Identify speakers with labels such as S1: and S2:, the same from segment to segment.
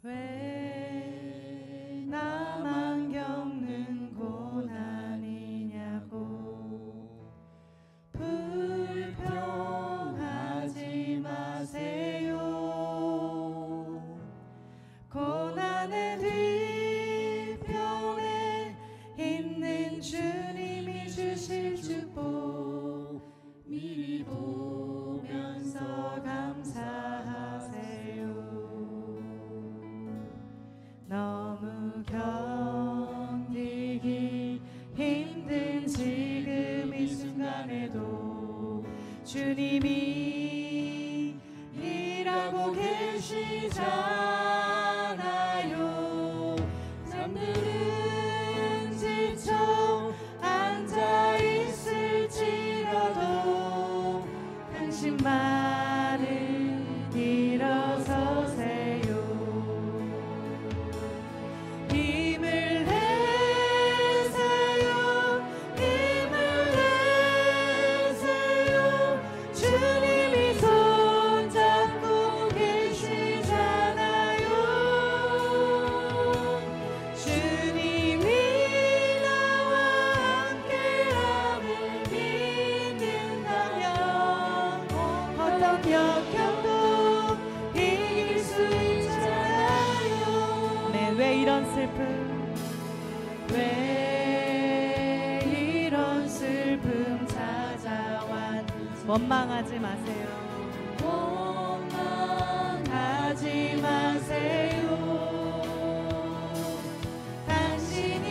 S1: 왜 나만 겪는 고난이냐고 불평하지 마세요. 고난의 뒤편에 있는 주님이 주실 축복 미리 보면서 감사하세요. 너무 견디기 힘든 지금 이 순간에도 주님이 일하고 계시잖아요. 남들은 지쳐 앉아 있을지라도 당신만은 일어서세요. 힘을 내세요. 힘을 내세요. 주님이 손잡고 계시잖아요. 주님이 나와 함께함을 믿는다면 어떤 역경도 이길 수 있잖아요. 네, 왜 이런 슬픔, 왜 이런 슬픔 찾아왔는지 원망하지 마세요. 원망하지 마세요. 당신이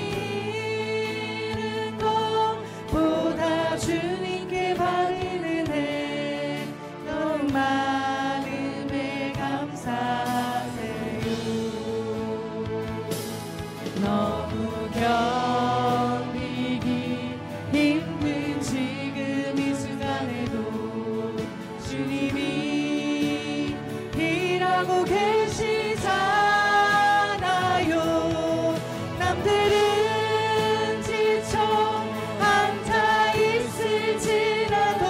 S1: 잃은 것보다 주님께 받은 은혜 더욱 많음에 감사하세요. 너무 견디기 힘든 지금 이 순간에도 주님이 일하고 계시잖아요. 남들은 지쳐 앉아 있을지라도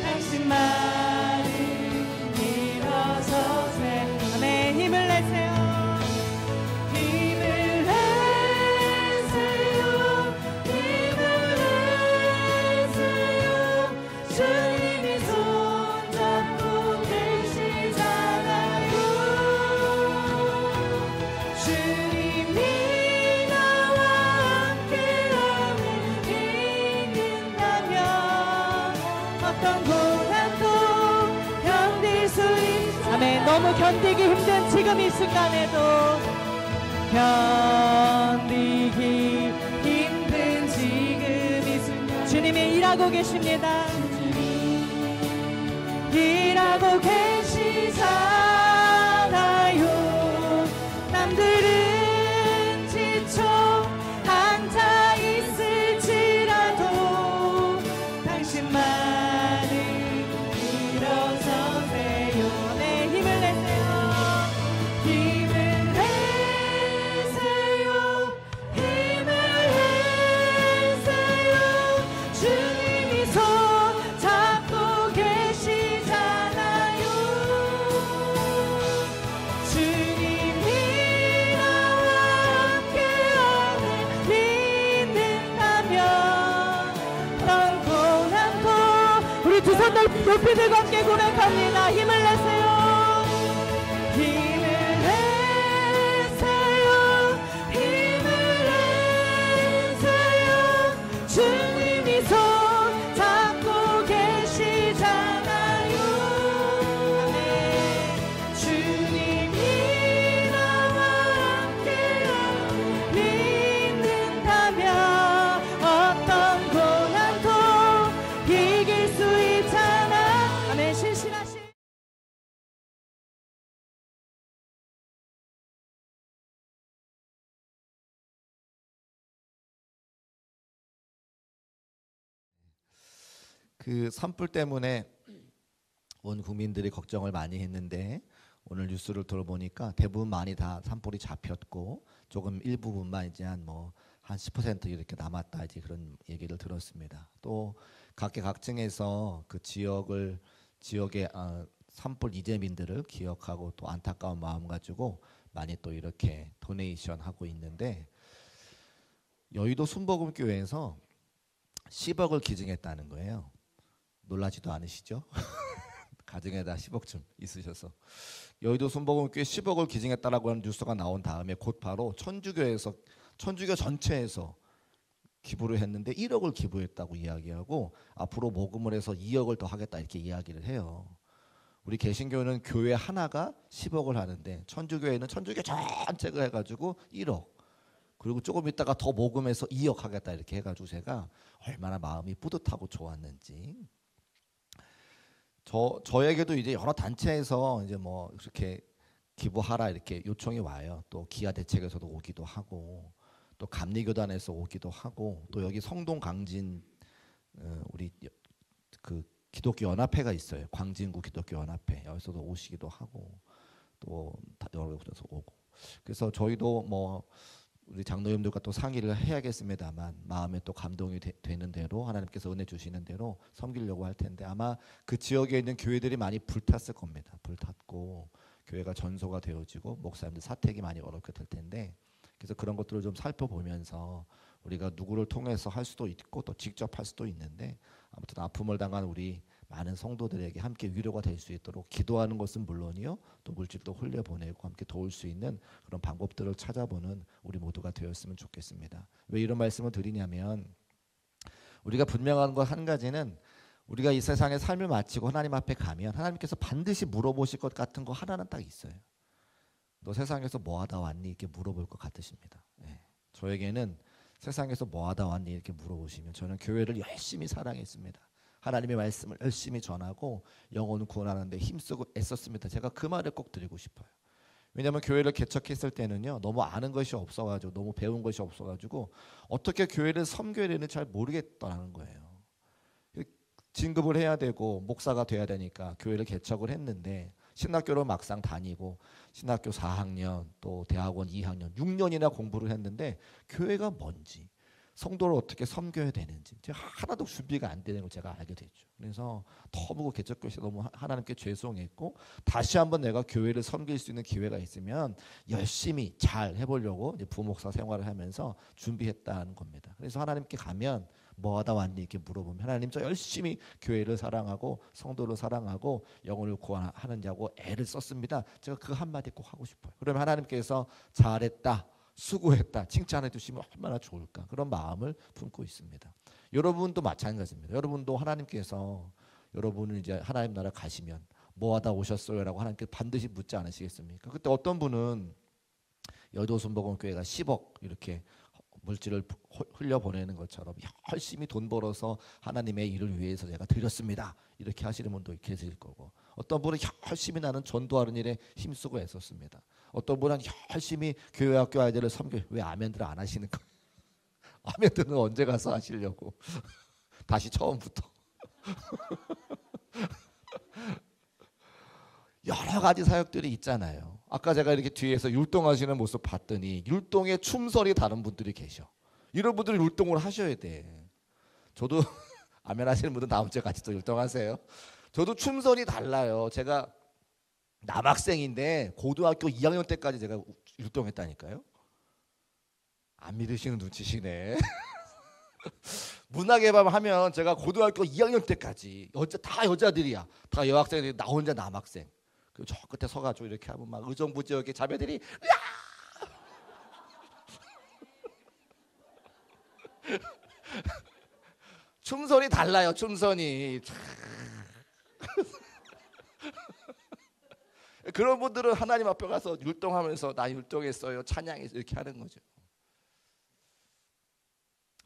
S1: 당신만은 일어서세요. 아멘. 힘을 내세요. 힘을 내세요. 힘을 내세요. 주님이 손잡고 계시잖아요. 주님이 나와 함께함을 믿는다면 어떤 고난도 견딜 수 있어요. 아멘. 너무 견디기 힘든 지금 이 순간에도 견디기 힘든 지금 이 순간 주님이 일하고 계십니다. 일하고 계시잖아요. 남들은 지쳐 앉아 있을지라도 당신만은 일어서세요. 네, 힘을 내세요. 힘을 내세요. 힘을 내세요. 주님이 손잡고 계시잖아요. 주님이 나와 함께함을 믿는다면 어떤 고난도 우리 두 손 높이 들고 함께 고백합니다. 힘을 내세요. 힘을 내세요. 힘을 내세요. 주님이 손잡고 계시잖아요. 네. 주님이 나와 함께함을 믿는다면 어떤 고난도 이길 수 있잖아. 아멘. 신실하신
S2: 그 산불 때문에 온 국민들이 걱정을 많이 했는데 오늘 뉴스를 들어보니까 대부분 많이 다 산불이 잡혔고 조금 일부분만 이제 한 10% 이렇게 남았다 이제 그런 얘기를 들었습니다. 또 각계각층에서 그 지역의 산불 이재민들을 기억하고 또 안타까운 마음 가지고 많이 또 이렇게 도네이션 하고 있는데, 여의도 순복음교회에서 10억을 기증했다는 거예요. 놀라지도 않으시죠? 가정에다 10억쯤 있으셔서 여의도 순복음교회 10억을 기증했다라고 하는 뉴스가 나온 다음에 곧바로 천주교 전체에서 기부를 했는데 1억을 기부했다고 이야기하고 앞으로 모금을 해서 2억을 더 하겠다 이렇게 이야기를 해요. 우리 개신교는 교회 하나가 10억을 하는데 천주교회는 천주교 전체가 해가지고 1억, 그리고 조금 있다가 더 모금해서 2억 하겠다 이렇게 해가지고 제가 얼마나 마음이 뿌듯하고 좋았는지. 저에게도 이제 여러 단체에서 이제 뭐 이렇게 기부하라 이렇게 요청이 와요. 또 기아 대책에서도 오기도 하고, 또 감리교단에서 오기도 하고, 또 여기 성동 강진 우리 그 기독교 연합회가 있어요. 광진구 기독교 연합회, 여기서도 오시기도 하고, 또 여러 곳에서 오고. 그래서 저희도 뭐 우리 장로님들과 또 상의를 해야겠습니다만, 마음에 또 감동이 되는 대로 하나님께서 은혜 주시는 대로 섬기려고 할 텐데, 아마 그 지역에 있는 교회들이 많이 불탔을 겁니다. 불탔고 교회가 전소가 되어지고 목사님들 사택이 많이 어렵게 될 텐데, 그래서 그런 것들을 좀 살펴보면서 우리가 누구를 통해서 할 수도 있고 또 직접 할 수도 있는데, 아무튼 아픔을 당한 우리 많은 성도들에게 함께 위로가 될 수 있도록 기도하는 것은 물론이요, 또 물질도 흘려보내고 함께 도울 수 있는 그런 방법들을 찾아보는 우리 모두가 되었으면 좋겠습니다. 왜 이런 말씀을 드리냐면, 우리가 분명한 것 한 가지는, 우리가 이 세상의 삶을 마치고 하나님 앞에 가면 하나님께서 반드시 물어보실 것 같은 거 하나는 딱 있어요. 너 세상에서 뭐 하다 왔니? 이렇게 물어볼 것 같으십니다. 네. 저에게는 세상에서 뭐 하다 왔니? 이렇게 물어보시면 저는 교회를 열심히 사랑했습니다. 하나님의 말씀을 열심히 전하고 영혼을 구원하는 데 힘쓰고 애썼습니다. 제가 그 말을 꼭 드리고 싶어요. 왜냐하면 교회를 개척했을 때는요, 너무 아는 것이 없어가지고, 너무 배운 것이 없어가지고 어떻게 교회를 섬겨야 되는지 잘 모르겠다는 거예요. 진급을 해야 되고 목사가 돼야 되니까 교회를 개척을 했는데, 신학교로 막상 다니고 신학교 4학년 또 대학원 2학년 6년이나 공부를 했는데 교회가 뭔지, 성도를 어떻게 섬겨야 되는지 제가 하나도 준비가 안 되는 걸 제가 알게 됐죠. 그래서 너무 개척교회에서 너무 하나님께 죄송했고, 다시 한번 내가 교회를 섬길 수 있는 기회가 있으면 열심히 잘 해보려고 이제 부목사 생활을 하면서 준비했다는 겁니다. 그래서 하나님께 가면 뭐 하다 왔니? 이렇게 물어보면 하나님, 저 열심히 교회를 사랑하고 성도를 사랑하고 영혼을 구원하느냐고 애를 썼습니다. 제가 그 한마디 꼭 하고 싶어요. 그러면 하나님께서 잘했다, 수고했다 칭찬해 주시면 얼마나 좋을까, 그런 마음을 품고 있습니다. 여러분도 마찬가지입니다. 여러분도 하나님께서 여러분은 이제 하나님 나라 가시면 뭐 하다 오셨어요? 라고 하나님께 반드시 묻지 않으시겠습니까? 그때 어떤 분은 여의도 순복음교회가 10억 이렇게 물질을 흘려보내는 것처럼 열심히 돈 벌어서 하나님의 일을 위해서 제가 드렸습니다 이렇게 하시는 분도 계실 거고, 어떤 분은 열심히 나는 전도하는 일에 힘쓰고 애썼습니다. 어떤 분은 열심히 교회 학교 아이들을 섬겨. 왜 아멘들을 안 하시는 거예요? 아멘들은 언제 가서 하시려고 다시 처음부터 여러 가지 사역들이 있잖아요. 아까 제가 이렇게 뒤에서 율동하시는 모습 봤더니 율동의 춤설이 다른 분들이 계셔. 이런 분들은 율동을 하셔야 돼. 저도 아멘 하시는 분들 다음 주에 같이 또 율동하세요. 저도 춤선이 달라요. 제가 남학생인데 고등학교 2학년 때까지 제가 율동했다니까요. 안 믿으시는 눈치시네. 문화의 밤 하면 제가 고등학교 2학년 때까지 다 여자들이야. 다 여학생들이, 나 혼자 남학생. 그 저 끝에 서가지고 이렇게 하면 막 의정부지역의 자매들이 춤선이 달라요. 춤선이. 그런 분들은 하나님 앞에 가서 율동하면서 나 율동했어요, 찬양했어요 이렇게 하는 거죠.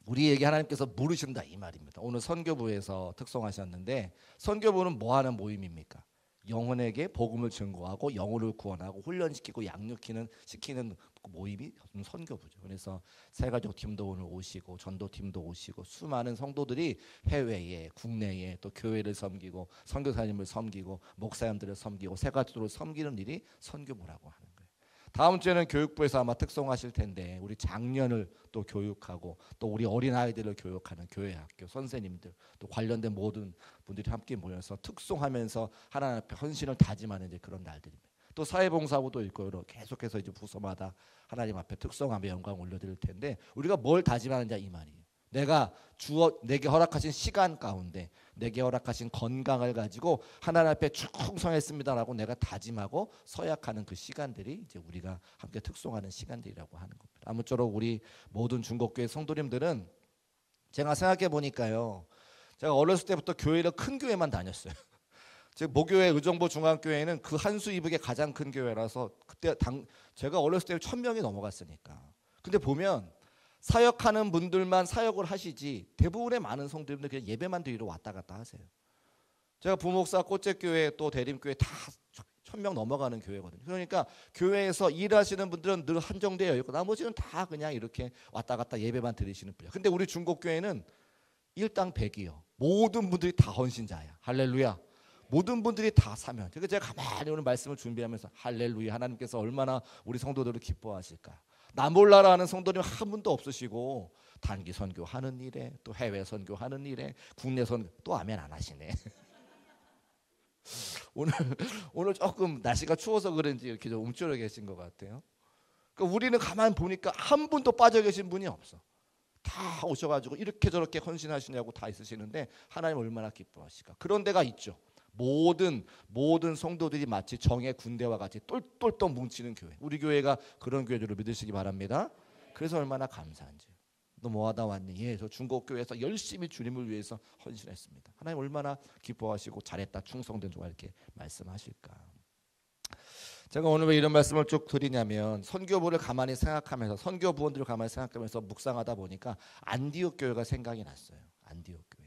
S2: 우리에게 하나님께서 물으신다 이 말입니다. 오늘 선교부에서 특송하셨는데, 선교부는 뭐 하는 모임입니까? 영혼에게 복음을 증거하고 영혼을 구원하고 훈련시키고 양육시키는 모임이 선교부죠. 그래서 세가족 팀도 오늘 오시고 전도팀도 오시고 수많은 성도들이 해외에 국내에 또 교회를 섬기고 선교사님을 섬기고 목사님들을 섬기고 세가족들을 섬기는 일이 선교부라고 하는 거예요. 다음 주에는 교육부에서 아마 특송하실 텐데 우리 장년을 또 교육하고 또 우리 어린아이들을 교육하는 교회 학교 선생님들 또 관련된 모든 분들이 함께 모여서 특송하면서 하나님 앞에 헌신을 다짐하는 이제 그런 날들입니다. 또 사회봉사부도 있고 계속해서 이제 부서마다 하나님 앞에 특송하며 영광 올려드릴 텐데 우리가 뭘 다짐하느냐 이 말이에요. 내가 내게 허락하신 시간 가운데 내게 허락하신 건강을 가지고 하나님 앞에 충성했습니다라고 내가 다짐하고 서약하는 그 시간들이 이제 우리가 함께 특송하는 시간들이라고 하는 겁니다. 아무쪼록 우리 모든 중국교회 성도님들은 제가 생각해 보니까요, 제가 어렸을 때부터 교회를 큰 교회만 다녔어요. 즉 모교회 의정부 중앙교회는 그 한수 이북의 가장 큰 교회라서 그때 제가 어렸을 때 1000명이 넘어갔으니까. 근데 보면 사역하는 분들만 사역을 하시지 대부분의 많은 성도님들 그냥 예배만 드리러 왔다 갔다 하세요. 제가 부목사 꽃제교회 또 대림교회 다 1000명 넘어가는 교회거든요. 그러니까 교회에서 일하시는 분들은 늘 한정되어 있고 나머지는 다 그냥 이렇게 왔다 갔다 예배만 드리시는 분이에요. 근데 우리 중국교회는 일당 100이요. 모든 분들이 다 헌신자야. 할렐루야. 모든 분들이 다 사면. 그러니까 제가 가만히 오늘 말씀을 준비하면서 할렐루야, 하나님께서 얼마나 우리 성도들을 기뻐하실까. 나 몰라라 하는 성도님 한 분도 없으시고 단기 선교하는 일에 또 해외 선교하는 일에 국내 선교 또 아멘 안 하시네. 오늘 조금 날씨가 추워서 그런지 이렇게 좀 움츠러 계신 것 같아요. 그러니까 우리는 가만 보니까 한 분도 빠져 계신 분이 없어. 다 오셔가지고 이렇게 저렇게 헌신하시냐고 다 있으시는데 하나님 얼마나 기뻐하실까. 그런 데가 있죠. 모든 성도들이 마치 정의 군대와 같이 똘똘똘 뭉치는 교회. 우리 교회가 그런 교회를 믿으시기 바랍니다. 그래서 얼마나 감사한지. 너 뭐하다 왔니? 예, 저 중국교회에서 열심히 주님을 위해서 헌신했습니다. 하나님 얼마나 기뻐하시고 잘했다, 충성된 종아 이렇게 말씀하실까. 제가 오늘 왜 이런 말씀을 쭉 드리냐면 선교부를 가만히 생각하면서 선교 부원들을 가만히 생각하면서 묵상하다 보니까 안디옥 교회가 생각이 났어요. 안디옥 교회.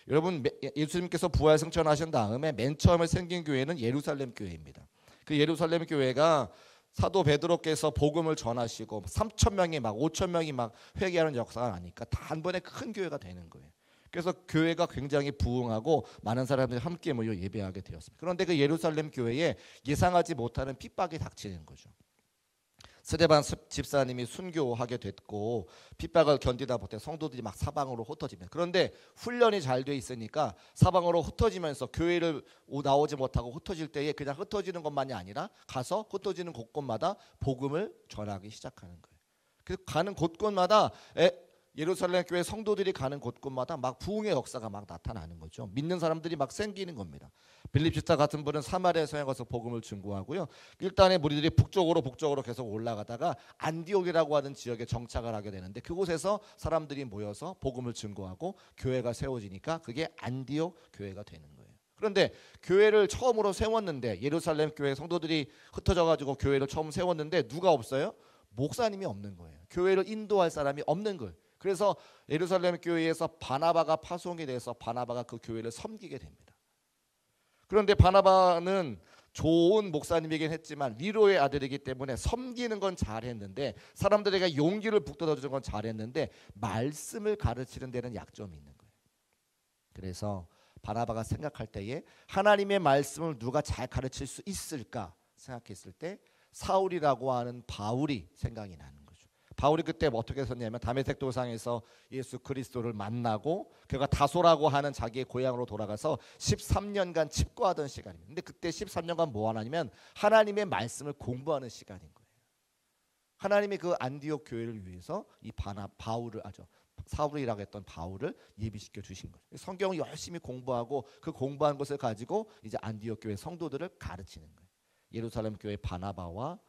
S2: 여러분 예수님께서 부활 승천하신 다음에 맨 처음에 생긴 교회는 예루살렘 교회입니다. 그 예루살렘 교회가 사도 베드로께서 복음을 전하시고 3,000명이 막 5,000명이 막 회개하는 역사가 나니까 단번에 큰 교회가 되는 거예요. 그래서 교회가 굉장히 부흥하고 많은 사람들이 함께 모여 예배하게 되었습니다. 그런데 그 예루살렘 교회에 예상하지 못하는 핍박이 닥치는 거죠. 스데반 집사님이 순교하게 됐고 핍박을 견디다 못해 성도들이 막 사방으로 흩어집니다. 그런데 훈련이 잘 돼 있으니까 사방으로 흩어지면서 교회를 나오지 못하고 흩어질 때에 그냥 흩어지는 것만이 아니라 가서 흩어지는 곳곳마다 복음을 전하기 시작하는 거예요. 그래서 가는 곳곳마다 예루살렘 교회 성도들이 가는 곳곳마다 막 부흥의 역사가 막 나타나는 거죠. 믿는 사람들이 막 생기는 겁니다. 빌립 집사 같은 분은 사마리아에 가서 복음을 증거하고요. 일단의 무리들이 북쪽으로 계속 올라가다가 안디옥이라고 하는 지역에 정착을 하게 되는데 그곳에서 사람들이 모여서 복음을 증거하고 교회가 세워지니까 그게 안디옥 교회가 되는 거예요. 그런데 교회를 처음으로 세웠는데 예루살렘 교회 성도들이 흩어져가지고 교회를 처음 세웠는데 누가 없어요? 목사님이 없는 거예요. 교회를 인도할 사람이 없는 거예요. 그래서 예루살렘 교회에서 바나바가 파송이 돼서 바나바가 그 교회를 섬기게 됩니다. 그런데 바나바는 좋은 목사님이긴 했지만 위로의 아들이기 때문에 섬기는 건 잘했는데 사람들에게 용기를 북돋아주는 건 잘했는데 말씀을 가르치는 데는 약점이 있는 거예요. 그래서 바나바가 생각할 때에 하나님의 말씀을 누가 잘 가르칠 수 있을까 생각했을 때 사울이라고 하는 바울이 생각이 나는 거예요. 바울이 그때 어떻게 했었냐면 다메섹 도상에서 예수 그리스도를 만나고 그가 다소라고 하는 자기의 고향으로 돌아가서 13년간 칩거하던 시간입니다. 근데 그때 13년간 뭐 하냐면 하나님의 말씀을 공부하는 시간인 거예요. 하나님이 그 안디옥 교회를 위해서 이 사울이라고 했던 바울을 예비시켜 주신 거예요. 성경을 열심히 공부하고 그 공부한 것을 가지고 이제 안디옥 교회 성도들을 가르치는 거예요. 예루살렘 교회 바나바와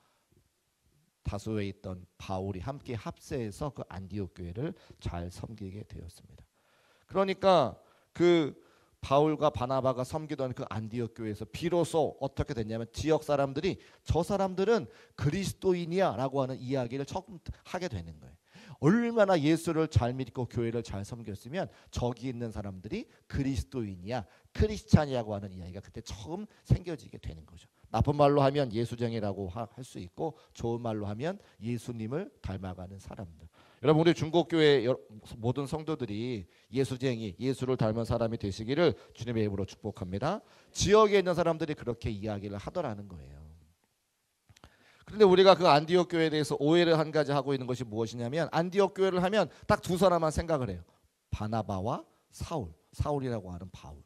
S2: 다소에 있던 바울이 함께 합세해서 그 안디옥 교회를 잘 섬기게 되었습니다. 그러니까 그 바울과 바나바가 섬기던 그 안디옥 교회에서 비로소 어떻게 됐냐면 지역 사람들이 저 사람들은 그리스도인이야라고 하는 이야기를 처음 하게 되는 거예요. 얼마나 예수를 잘 믿고 교회를 잘 섬겼으면 저기 있는 사람들이 그리스도인이야, 크리스찬이라고 하는 이야기가 그때 처음 생겨지게 되는 거죠. 나쁜 말로 하면 예수쟁이라고 할 수 있고 좋은 말로 하면 예수님을 닮아가는 사람들. 여러분 우리 중국교회 모든 성도들이 예수쟁이, 예수를 닮은 사람이 되시기를 주님의 이름으로 축복합니다. 지역에 있는 사람들이 그렇게 이야기를 하더라는 거예요. 그런데 우리가 그 안디옥 교회에 대해서 오해를 한 가지 하고 있는 것이 무엇이냐면 안디옥 교회를 하면 딱 두 사람만 생각을 해요. 바나바와 사울, 사울이라고 하는 바울.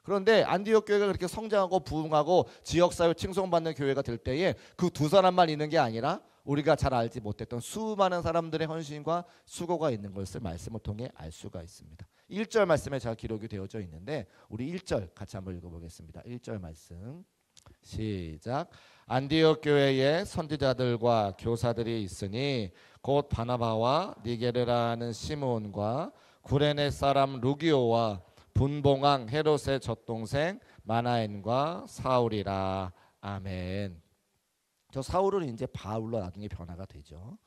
S2: 그런데 안디옥 교회가 그렇게 성장하고 부흥하고 지역사회 칭송받는 교회가 될 때에 그 두 사람만 있는 게 아니라 우리가 잘 알지 못했던 수많은 사람들의 헌신과 수고가 있는 것을 말씀을 통해 알 수가 있습니다. 1절 말씀에 잘 기록이 되어져 있는데 우리 1절 같이 한번 읽어보겠습니다. 1절 말씀 시작. 안디옥 교회에 선지자들과 교사들이 있으니 곧 바나바와 니게르라는 시므온과 구레네 사람 루기오와 분봉왕 헤롯의 젖동생 마나엔과 사울이라. 아멘. 저 사울은 이제 바울로 나중에 변화가 되죠.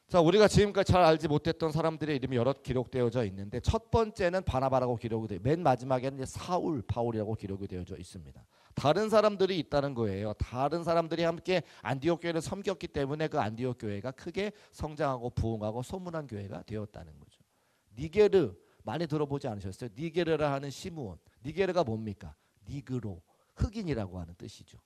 S2: 자, 우리가 지금까지 잘 알지 못했던 사람들의 이름이 여러 기록되어져 있는데 첫 번째는 바나바라고 기록이 되어 맨 마지막에는 이제 사울, 바울이라고 기록이 되어져 있습니다. 다른 사람들이 있다는 거예요. 다른 사람들이 함께 안디옥 교회를 섬겼기 때문에 그 안디옥 교회가 크게 성장하고 부흥하고 소문난 교회가 되었다는 거죠. 니게르 많이 들어보지 않으셨어요? 니게르라 하는 시므온. 니게르가 뭡니까? 니그로, 흑인이라고 하는 뜻이죠.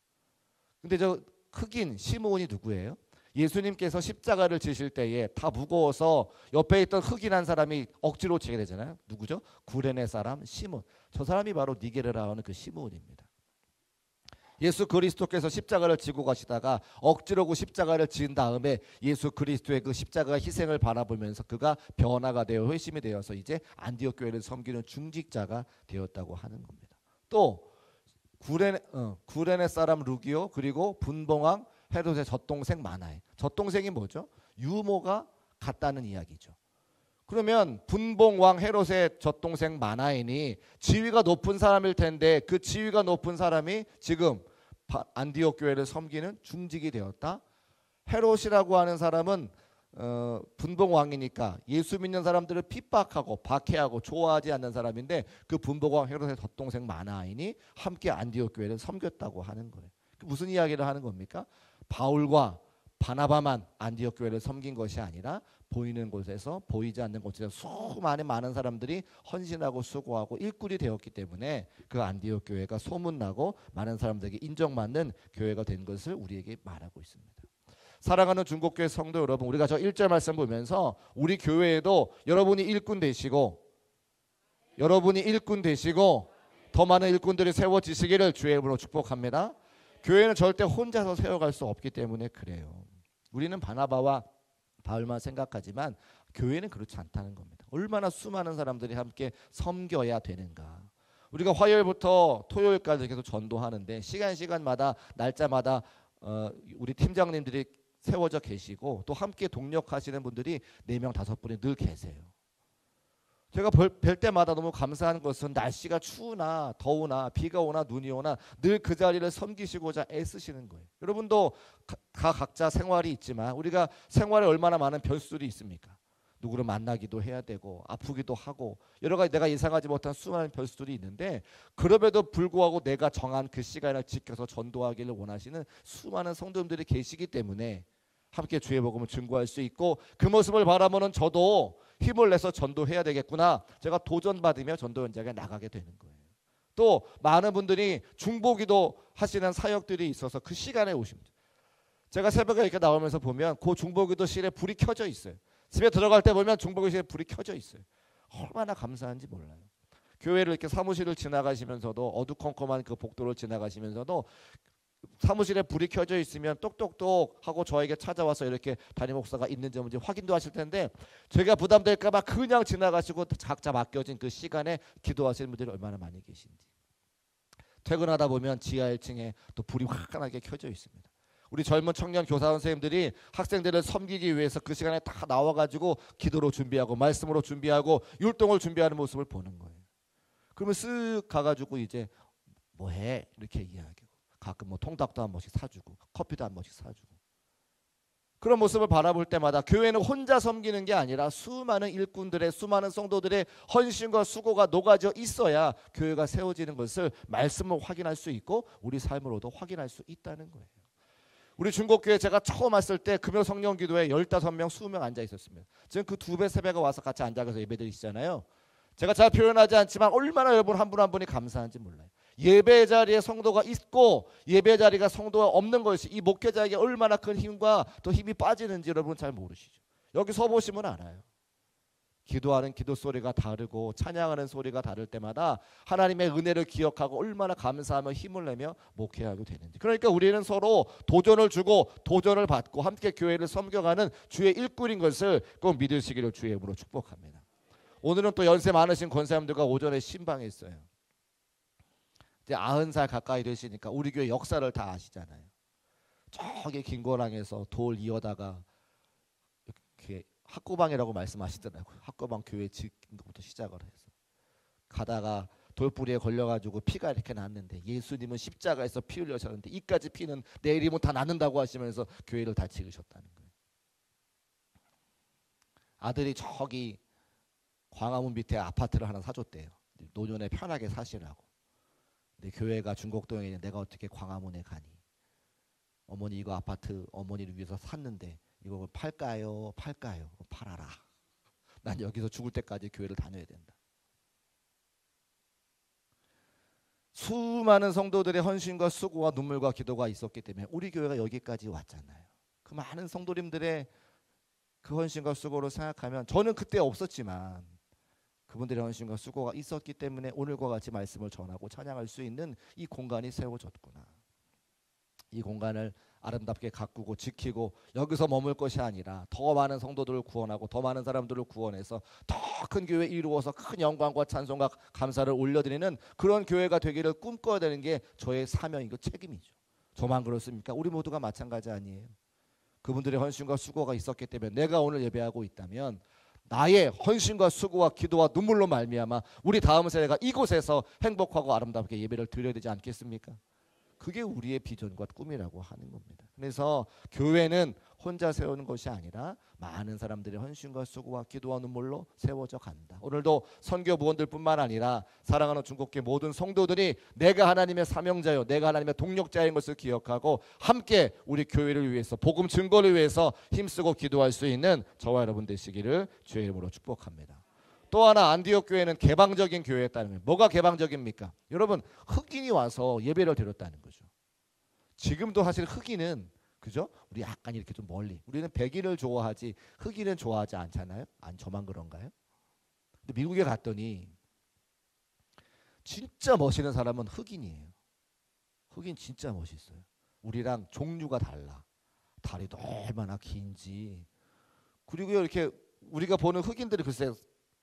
S2: 근데 저 흑인 시므온이 누구예요? 예수님께서 십자가를 지실 때에 다 무거워서 옆에 있던 흑인 한 사람이 억지로 지게 되잖아요. 누구죠? 구레네 사람 시므온. 저 사람이 바로 니게르라 하는 그 시므온입니다. 예수 그리스도께서 십자가를 지고 가시다가 억지로 그 십자가를 지은 다음에 예수 그리스도의 그 십자가 희생을 바라보면서 그가 변화가 되어 회심이 되어서 이제 안디옥 교회를 섬기는 중직자가 되었다고 하는 겁니다. 또 구레네 사람 루기오 그리고 분봉왕 헤롯의 젖동생 마나에. 젖동생이 뭐죠? 유모가 같다는 이야기죠. 그러면 분봉왕 헤롯의 젖동생 마나엔이 지위가 높은 사람일 텐데 그 지위가 높은 사람이 지금 안디옥 교회를 섬기는 중직이 되었다. 헤롯이라고 하는 사람은 분봉왕이니까 예수 믿는 사람들을 핍박하고 박해하고 좋아하지 않는 사람인데 그 분봉왕 헤롯의 젖동생 마나엔이 함께 안디옥 교회를 섬겼다고 하는 거예요. 무슨 이야기를 하는 겁니까? 바울과 바나바만 안디옥 교회를 섬긴 것이 아니라 보이는 곳에서 보이지 않는 곳에서 수많은 많은 사람들이 헌신하고 수고하고 일꾼이 되었기 때문에 그 안디옥 교회가 소문나고 많은 사람들에게 인정받는 교회가 된 것을 우리에게 말하고 있습니다. 사랑하는 중국교회 성도 여러분, 우리가 저 1절 말씀 보면서 우리 교회에도 여러분이 일꾼 되시고 더 많은 일꾼들이 세워지시기를 주의 이름으로 축복합니다. 교회는 절대 혼자서 세워갈 수 없기 때문에 그래요. 우리는 바나바와 바울만 생각하지만 교회는 그렇지 않다는 겁니다. 얼마나 수많은 사람들이 함께 섬겨야 되는가. 우리가 화요일부터 토요일까지 계속 전도하는데 시간마다 날짜마다 우리 팀장님들이 세워져 계시고 또 함께 동력하시는 분들이 4명 5분이 늘 계세요. 제가 뵐 때마다 너무 감사한 것은 날씨가 추우나 더우나 비가 오나 눈이 오나 늘 그 자리를 섬기시고자 애쓰시는 거예요. 여러분도 각자 생활이 있지만 우리가 생활에 얼마나 많은 변수들이 있습니까? 누구를 만나기도 해야 되고 아프기도 하고 여러 가지 내가 예상하지 못한 수많은 변수들이 있는데 그럼에도 불구하고 내가 정한 그 시간을 지켜서 전도하기를 원하시는 수많은 성도님들이 계시기 때문에 함께 주의 복음을 증거할 수 있고 그 모습을 바라보는 저도 힘을 내서 전도해야 되겠구나. 제가 도전받으며 전도 현장에 나가게 되는 거예요. 또 많은 분들이 중보기도 하시는 사역들이 있어서 그 시간에 오십니다. 제가 새벽에 이렇게 나오면서 보면 그 중보기도실에 불이 켜져 있어요. 집에 들어갈 때 보면 중보기도실에 불이 켜져 있어요. 얼마나 감사한지 몰라요. 교회를 이렇게 사무실을 지나가시면서도 어두컴컴한 그 복도를 지나가시면서도 사무실에 불이 켜져 있으면 똑똑똑 하고 저에게 찾아와서 이렇게 담임 목사가 있는지 없는지 확인도 하실 텐데 제가 부담될까 봐 그냥 지나가시고 각자 맡겨진 그 시간에 기도하시는 분들이 얼마나 많이 계신지. 퇴근하다 보면 지하 1층에 또 불이 화끈하게 켜져 있습니다. 우리 젊은 청년 교사 선생님들이 학생들을 섬기기 위해서 그 시간에 다 나와가지고 기도로 준비하고 말씀으로 준비하고 율동을 준비하는 모습을 보는 거예요. 그러면 쓱 가가지고 이제 뭐해? 이렇게 이야기하고 가끔 뭐 통닭도 한 번씩 사주고 커피도 한 번씩 사주고 그런 모습을 바라볼 때마다 교회는 혼자 섬기는 게 아니라 수많은 일꾼들의 수많은 성도들의 헌신과 수고가 녹아져 있어야 교회가 세워지는 것을 말씀으로 확인할 수 있고 우리 삶으로도 확인할 수 있다는 거예요. 우리 중국교회 제가 처음 왔을 때 금요 성령 기도에 15명, 20명 앉아 있었습니다. 지금 그 2배, 3배가 와서 같이 앉아서 예배드리시잖아요. 제가 잘 표현하지 않지만 얼마나 여러분 한 분 한 분이 감사한지 몰라요. 예배 자리에 성도가 있고 예배 자리가 성도가 없는 것이 이 목회자에게 얼마나 큰 힘과 더 힘이 빠지는지 여러분 잘 모르시죠. 여기 서 보시면 알아요. 기도하는 기도 소리가 다르고 찬양하는 소리가 다를 때마다 하나님의 은혜를 기억하고 얼마나 감사하며 힘을 내며 목회하게 되는지. 그러니까 우리는 서로 도전을 주고 도전을 받고 함께 교회를 섬겨가는 주의 일꾼인 것을 꼭 믿으시기를 주의 이름으로 축복합니다. 오늘은 또 연세 많으신 권사님들과 오전에 신방했어요. 이제 90살 가까이 되시니까 우리 교회 역사를 다 아시잖아요. 저기 김고랑에서 돌 이어다가 이렇게 학고방이라고 말씀하시더라고요. 학고방 교회 짓는 것부터 시작을 해서 가다가 돌뿌리에 걸려가지고 피가 이렇게 났는데 예수님은 십자가에서 피 흘려셨는데 이까지 피는 내일이면 다 낫는다고 하시면서 교회를 다 지으셨다는 거예요. 아들이 저기 광화문 밑에 아파트를 하나 사줬대요. 노년에 편하게 사시라고. 근데 교회가 중곡동에 있는 내가 어떻게 광화문에 가니? 어머니 이거 아파트 어머니를 위해서 샀는데 이거 팔까요? 팔까요? 팔아라. 난 여기서 죽을 때까지 교회를 다녀야 된다. 수많은 성도들의 헌신과 수고와 눈물과 기도가 있었기 때문에 우리 교회가 여기까지 왔잖아요. 그 많은 성도님들의 그 헌신과 수고를 생각하면 저는 그때 없었지만 그분들의 헌신과 수고가 있었기 때문에 오늘과 같이 말씀을 전하고 찬양할 수 있는 이 공간이 세워졌구나. 이 공간을 아름답게 가꾸고 지키고 여기서 머물 것이 아니라 더 많은 성도들을 구원하고 더 많은 사람들을 구원해서 더 큰 교회 이루어서 큰 영광과 찬송과 감사를 올려드리는 그런 교회가 되기를 꿈꿔야 되는 게 저의 사명이고 책임이죠. 저만 그렇습니까? 우리 모두가 마찬가지 아니에요. 그분들의 헌신과 수고가 있었기 때문에 내가 오늘 예배하고 있다면 나의 헌신과 수고와 기도와 눈물로 말미암아 우리 다음 세대가 이곳에서 행복하고 아름답게 예배를 드려야 되지 않겠습니까? 그게 우리의 비전과 꿈이라고 하는 겁니다. 그래서 교회는 혼자 세우는 것이 아니라 많은 사람들의 헌신과 수고와 기도와 눈물로 세워져 간다. 오늘도 선교 부원들뿐만 아니라 사랑하는 중국계 모든 성도들이 내가 하나님의 사명자요, 내가 하나님의 동력자인 것을 기억하고 함께 우리 교회를 위해서 복음 증거를 위해서 힘쓰고 기도할 수 있는 저와 여러분 되시기를 주의 이름으로 축복합니다. 또 하나 안디옥 교회는 개방적인 교회였다는 거예요. 뭐가 개방적입니까? 여러분 흑인이 와서 예배를 드렸다는 거죠. 지금도 사실 흑인은 그죠? 우리 약간 이렇게 좀 멀리 우리는 백인을 좋아하지 흑인은 좋아하지 않잖아요. 안 저만 그런가요? 근데 미국에 갔더니 진짜 멋있는 사람은 흑인이에요. 흑인 진짜 멋있어요. 우리랑 종류가 달라. 다리도 얼마나 긴지. 그리고 이렇게 우리가 보는 흑인들이 글쎄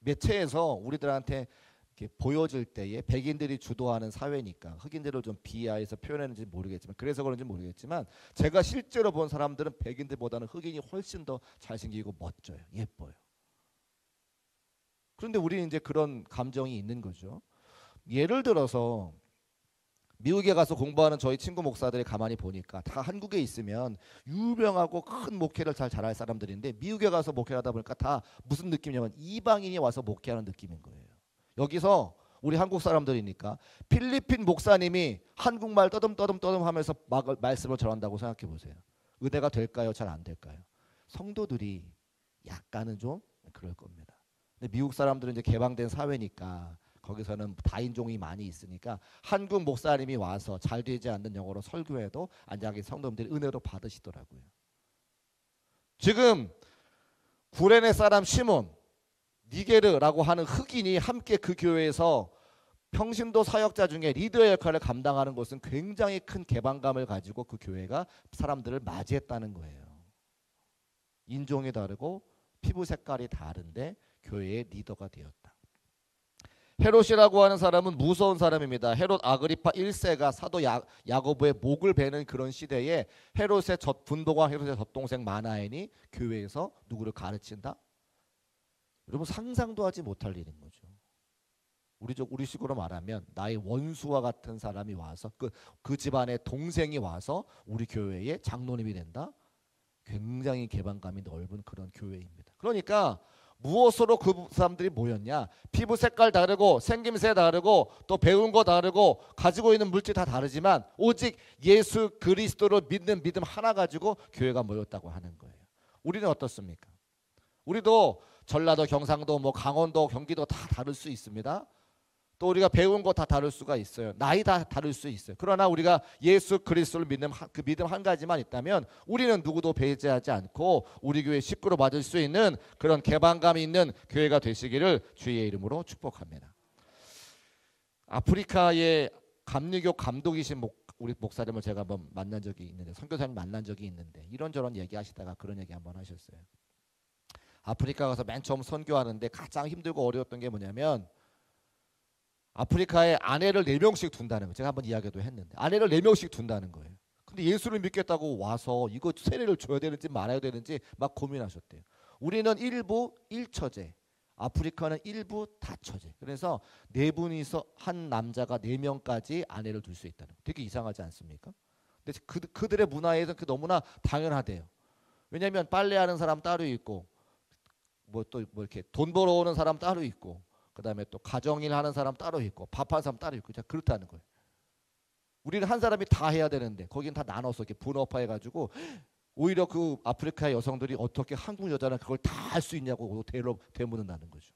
S2: 매체에서 우리들한테 이렇게 보여질 때에 백인들이 주도하는 사회니까 흑인들을 좀 비하해서 표현했는지 모르겠지만 그래서 그런지 모르겠지만 제가 실제로 본 사람들은 백인들보다는 흑인이 훨씬 더 잘생기고 멋져요. 예뻐요. 그런데 우리는 이제 그런 감정이 있는 거죠. 예를 들어서 미국에 가서 공부하는 저희 친구 목사들이 가만히 보니까 다 한국에 있으면 유명하고 큰 목회를 잘할 사람들인데 미국에 가서 목회를 하다 보니까 다 무슨 느낌이냐면 이방인이 와서 목회하는 느낌인 거예요. 여기서 우리 한국 사람들이니까 필리핀 목사님이 한국말 떠듬떠듬 하면서 말씀을 전한다고 생각해 보세요. 은혜가 될까요? 잘 안 될까요? 성도들이 약간은 좀 그럴 겁니다. 근데 미국 사람들은 이제 개방된 사회니까 거기서는 다인종이 많이 있으니까 한국 목사님이 와서 잘 되지 않는 영어로 설교해도 안장의 성도님들이 은혜로 받으시더라고요. 지금 구레네 사람 시몬 니게르라고 하는 흑인이 함께 그 교회에서 평신도 사역자 중에 리더의 역할을 감당하는 것은 굉장히 큰 개방감을 가지고 그 교회가 사람들을 맞이했다는 거예요. 인종이 다르고 피부 색깔이 다른데 교회의 리더가 되었다. 헤롯이라고 하는 사람은 무서운 사람입니다. 헤롯 아그리파 1세가 사도 야고보의 목을 베는 그런 시대에 헤롯의 분도가 헤롯의 젖동생 마나엔이 교회에서 누구를 가르친다? 여러분 상상도 하지 못할 일인 거죠. 우리식으로 말하면 나의 원수와 같은 사람이 와서 그 집안의 동생이 와서 우리 교회의 장로님이 된다? 굉장히 개방감이 넓은 그런 교회입니다. 그러니까 무엇으로 그 사람들이 모였냐? 피부 색깔 다르고 생김새 다르고 또 배운 거 다르고 가지고 있는 물질 다 다르지만 오직 예수 그리스도를 믿는 믿음 하나 가지고 교회가 모였다고 하는 거예요. 우리는 어떻습니까? 우리도 전라도, 경상도, 강원도, 경기도 다 다를 수 있습니다. 또 우리가 배운 거 다 다를 수가 있어요. 나이 다 다를 수 있어요. 그러나 우리가 예수 그리스도를 믿는 그 믿음 한 가지만 있다면 우리는 누구도 배제하지 않고 우리 교회 식구로 맞을 수 있는 그런 개방감이 있는 교회가 되시기를 주의 이름으로 축복합니다. 아프리카의 감리교 감독이신 우리 목사님을 제가 한번 만난 적이 있는데, 선교사님 만난 적이 있는데 이런저런 얘기하시다가 그런 얘기 한번 하셨어요. 아프리카 가서 맨 처음 선교하는데 가장 힘들고 어려웠던 게 뭐냐면 아프리카에 아내를 4명씩 둔다는 거예요. 제가 한번 이야기도 했는데 아내를 4명씩 둔다는 거예요. 근데 예수를 믿겠다고 와서 이거 세례를 줘야 되는지 말아야 되는지 막 고민하셨대요. 우리는 일부 1처제, 아프리카는 일부 다처제. 그래서 4분이서 한 남자가 4명까지 아내를 둘 수 있다는 거. 되게 이상하지 않습니까? 근데 그들의 문화에서는 너무나 당연하대요. 왜냐하면 빨래하는 사람 따로 있고 뭐 이렇게 돈 벌어오는 사람 따로 있고 그다음에 또 가정일 하는 사람 따로 있고 밥하는 사람 따로 있고 그렇다는 거예요. 우리는 한 사람이 다 해야 되는데 거긴 다 나눠서 이렇게 분업화해가지고 오히려 그 아프리카 여성들이 어떻게 한국 여자는 그걸 다 할 수 있냐고 되묻는다는 거죠.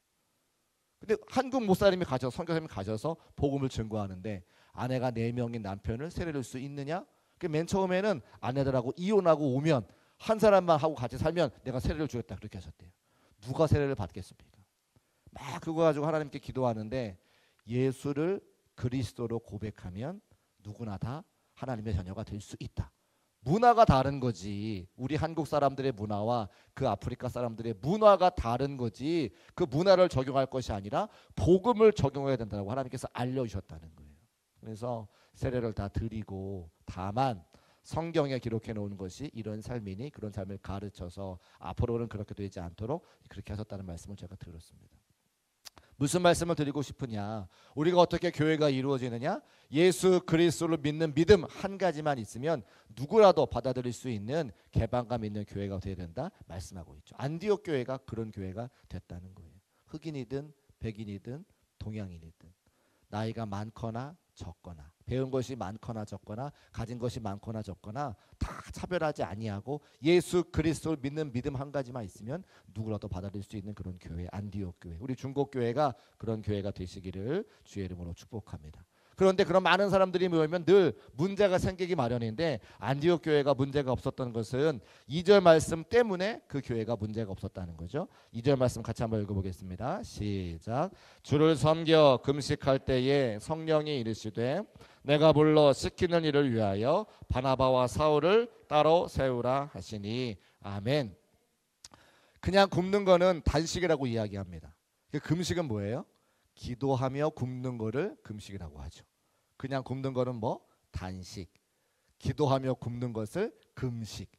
S2: 근데 한국 목사님이 선교사님이 가셔서 복음을 증거하는데 아내가 4명인 남편을 세례를 수 있느냐? 맨 처음에는 아내들하고 이혼하고 오면 한 사람만 하고 같이 살면 내가 세례를 주겠다 그렇게 하셨대요. 누가 세례를 받겠습니까? 막 그거 가지고 하나님께 기도하는데 예수를 그리스도로 고백하면 누구나 다 하나님의 자녀가 될 수 있다. 문화가 다른 거지. 우리 한국 사람들의 문화와 그 아프리카 사람들의 문화가 다른 거지. 그 문화를 적용할 것이 아니라 복음을 적용해야 된다고 하나님께서 알려주셨다는 거예요. 그래서 세례를 다 드리고 다만 성경에 기록해 놓은 것이 이런 삶이니 그런 삶을 가르쳐서 앞으로는 그렇게 되지 않도록 그렇게 하셨다는 말씀을 제가 들었습니다. 무슨 말씀을 드리고 싶으냐? 우리가 어떻게 교회가 이루어지느냐? 예수 그리스도를 믿는 믿음 한 가지만 있으면 누구라도 받아들일 수 있는 개방감 있는 교회가 되어야 된다 말씀하고 있죠. 안디옥 교회가 그런 교회가 됐다는 거예요. 흑인이든 백인이든 동양인이든 나이가 많거나 적거나 배운 것이 많거나 적거나 가진 것이 많거나 적거나 다 차별하지 아니하고 예수 그리스도를 믿는 믿음 한 가지만 있으면 누구라도 받아들일 수 있는 그런 교회, 안디옥 교회, 우리 중국 교회가 그런 교회가 되시기를 주의 이름으로 축복합니다. 그런데 그런 많은 사람들이 모이면 늘 문제가 생기기 마련인데 안디옥 교회가 문제가 없었던 것은 2절 말씀 때문에 그 교회가 문제가 없었다는 거죠. 2절 말씀 같이 한번 읽어보겠습니다. 시작. 주를 섬겨 금식할 때에 성령이 이르시되 내가 불러 시키는 일을 위하여 바나바와 사울을 따로 세우라 하시니 아멘. 그냥 굶는 거는 단식이라고 이야기합니다. 금식은 뭐예요? 기도하며 굶는 거를 금식이라고 하죠. 그냥 굶는 거는 뭐? 단식. 기도하며 굶는 것을 금식.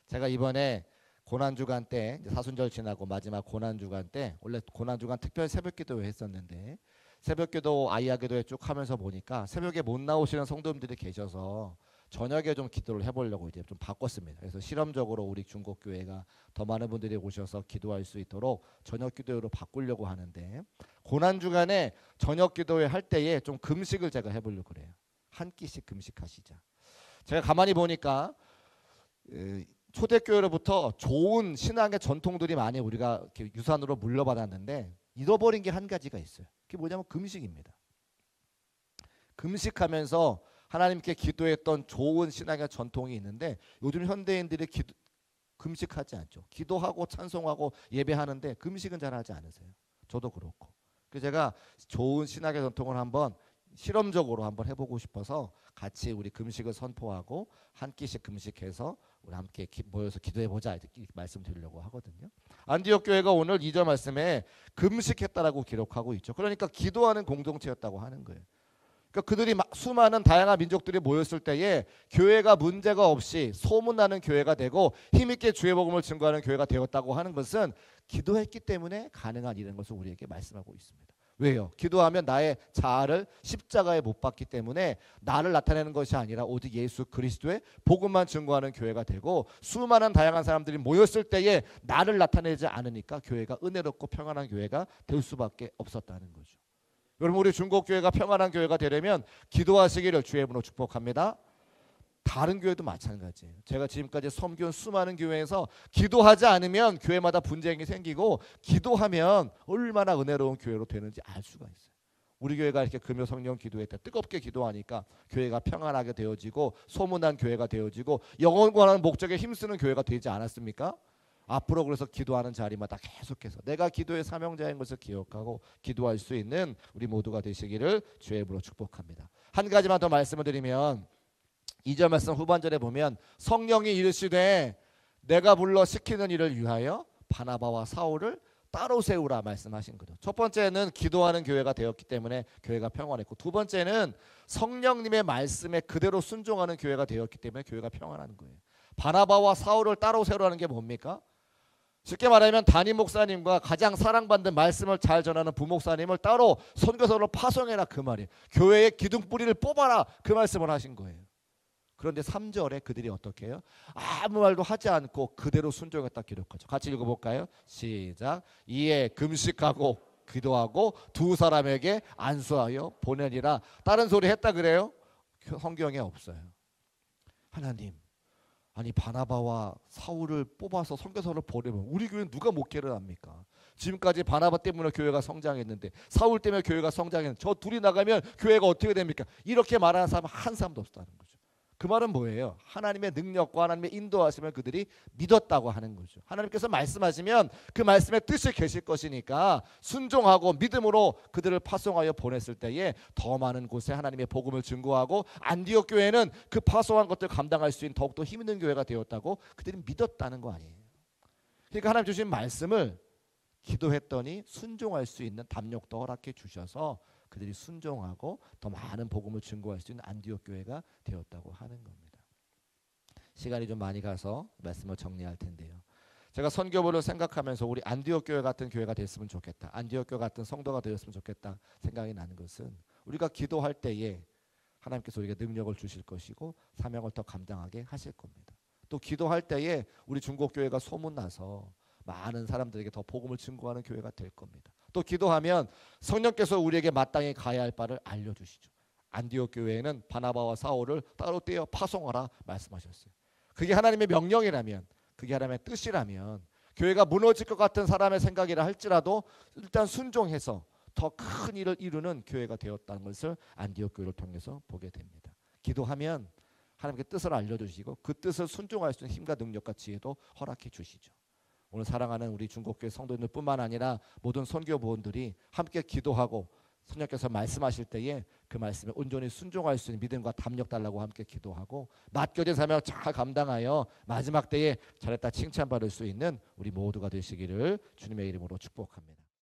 S2: 제가 이번에 고난주간 때 사순절 지나고 마지막 고난주간 때 원래 고난주간 특별 새벽기도 했었는데 새벽기도 아이야기도에 쭉 하면서 보니까 새벽에 못 나오시는 성도님들이 계셔서 저녁에 좀 기도를 해보려고 이제 좀 바꿨습니다. 그래서 실험적으로 우리 중국교회가 더 많은 분들이 오셔서 기도할 수 있도록 저녁 기도회로 바꾸려고 하는데 고난주간에 저녁 기도회 할 때에 좀 금식을 제가 해보려고 그래요. 한 끼씩 금식하시자. 제가 가만히 보니까 초대교회로부터 좋은 신앙의 전통들이 많이 우리가 이렇게 유산으로 물려받았는데 잃어버린 게 한 가지가 있어요. 그게 뭐냐면 금식입니다. 금식하면서 하나님께 기도했던 좋은 신앙의 전통이 있는데 요즘 현대인들이 금식하지 않죠. 기도하고 찬송하고 예배하는데 금식은 잘 하지 않으세요. 저도 그렇고. 그래서 제가 좋은 신앙의 전통을 한번 실험적으로 한번 해보고 싶어서 같이 우리 금식을 선포하고 한 끼씩 금식해서 우리 함께 모여서 기도해보자 이렇게 말씀드리려고 하거든요. 안디옥 교회가 오늘 2절 말씀에 금식했다라고 기록하고 있죠. 그러니까 기도하는 공동체였다고 하는 거예요. 그러니까 그들이 수많은 다양한 민족들이 모였을 때에 교회가 문제가 없이 소문나는 교회가 되고 힘있게 주의 복음을 증거하는 교회가 되었다고 하는 것은 기도했기 때문에 가능한 일인 것을 우리에게 말씀하고 있습니다. 왜요? 기도하면 나의 자아를 십자가에 못 박기 때문에 나를 나타내는 것이 아니라 오직 예수 그리스도의 복음만 증거하는 교회가 되고 수많은 다양한 사람들이 모였을 때에 나를 나타내지 않으니까 교회가 은혜롭고 평안한 교회가 될 수밖에 없었다는 거죠. 여러분 우리 중국교회가 평안한 교회가 되려면 기도하시기를 주의 이름으로 축복합니다. 다른 교회도 마찬가지예요. 제가 지금까지 섬겨온 수많은 교회에서 기도하지 않으면 교회마다 분쟁이 생기고 기도하면 얼마나 은혜로운 교회로 되는지 알 수가 있어요. 우리 교회가 이렇게 금요 성령 기도회 때 뜨겁게 기도하니까 교회가 평안하게 되어지고 소문난 교회가 되어지고 영원권하는 목적에 힘쓰는 교회가 되지 않았습니까? 앞으로 그래서 기도하는 자리마다 계속해서 내가 기도의 사명자인 것을 기억하고 기도할 수 있는 우리 모두가 되시기를 주의 이름으로 축복합니다. 한 가지만 더 말씀을 드리면 2절 말씀 후반절에 보면 성령이 이르시되 내가 불러 시키는 일을 위하여 바나바와 사울을 따로 세우라 말씀하신 거죠. 첫 번째는 기도하는 교회가 되었기 때문에 교회가 평안했고, 두 번째는 성령님의 말씀에 그대로 순종하는 교회가 되었기 때문에 교회가 평안한 거예요. 바나바와 사울을 따로 세우라는 게 뭡니까? 쉽게 말하면 담임 목사님과 가장 사랑받는 말씀을 잘 전하는 부목사님을 따로 선교사로 파송해라 그 말이에요. 교회의 기둥뿌리를 뽑아라 그 말씀을 하신 거예요. 그런데 3절에 그들이 어떻게 해요? 아무 말도 하지 않고 그대로 순종했다 기록하죠. 같이 읽어볼까요? 시작. 이에 금식하고 기도하고 두 사람에게 안수하여 보내니라. 다른 소리 했다 그래요? 성경에 없어요. 하나님, 아니 바나바와 사울을 뽑아서 선교사로 보내면 우리 교회는 누가 목회를 합니까? 지금까지 바나바 때문에 교회가 성장했는데 사울 때문에 교회가 성장했는데 저 둘이 나가면 교회가 어떻게 됩니까? 이렇게 말하는 사람은 한 사람도 없다는 거죠. 그 말은 뭐예요? 하나님의 능력과 하나님의 인도하심을 그들이 믿었다고 하는 거죠. 하나님께서 말씀하시면 그 말씀의 뜻이 계실 것이니까 순종하고 믿음으로 그들을 파송하여 보냈을 때에 더 많은 곳에 하나님의 복음을 증거하고 안디옥 교회는 그 파송한 것들을 감당할 수 있는 더욱더 힘있는 교회가 되었다고 그들이 믿었다는 거 아니에요. 그러니까 하나님 주신 말씀을 기도했더니 순종할 수 있는 담력도 허락해 주셔서 그들이 순종하고 더 많은 복음을 증거할 수 있는 안디옥 교회가 되었다고 하는 겁니다. 시간이 좀 많이 가서 말씀을 정리할 텐데요. 제가 선교부를 생각하면서 우리 안디옥 교회 같은 교회가 됐으면 좋겠다. 안디옥 교회 같은 성도가 되었으면 좋겠다 생각이 나는 것은 우리가 기도할 때에 하나님께서 우리에게 능력을 주실 것이고 사명을 더 감당하게 하실 겁니다. 또 기도할 때에 우리 중국교회가 소문나서 많은 사람들에게 더 복음을 증거하는 교회가 될 겁니다. 또 기도하면 성령께서 우리에게 마땅히 가야 할 바를 알려주시죠. 안디옥 교회에는 바나바와 사울을 따로 떼어 파송하라 말씀하셨어요. 그게 하나님의 명령이라면, 그게 하나님의 뜻이라면 교회가 무너질 것 같은 사람의 생각이라 할지라도 일단 순종해서 더 큰 일을 이루는 교회가 되었다는 것을 안디옥 교회를 통해서 보게 됩니다. 기도하면 하나님께 뜻을 알려주시고 그 뜻을 순종할 수 있는 힘과 능력과 지혜도 허락해 주시죠. 오늘 사랑하는 우리 중국교회 성도님들뿐만 아니라 모든 선교부원들이 함께 기도하고 성령께서 말씀하실 때에 그 말씀에 온전히 순종할 수 있는 믿음과 담력 달라고 함께 기도하고 맡겨진 사명을 잘 감당하여 마지막 때에 잘했다 칭찬받을 수 있는 우리 모두가 되시기를 주님의 이름으로 축복합니다.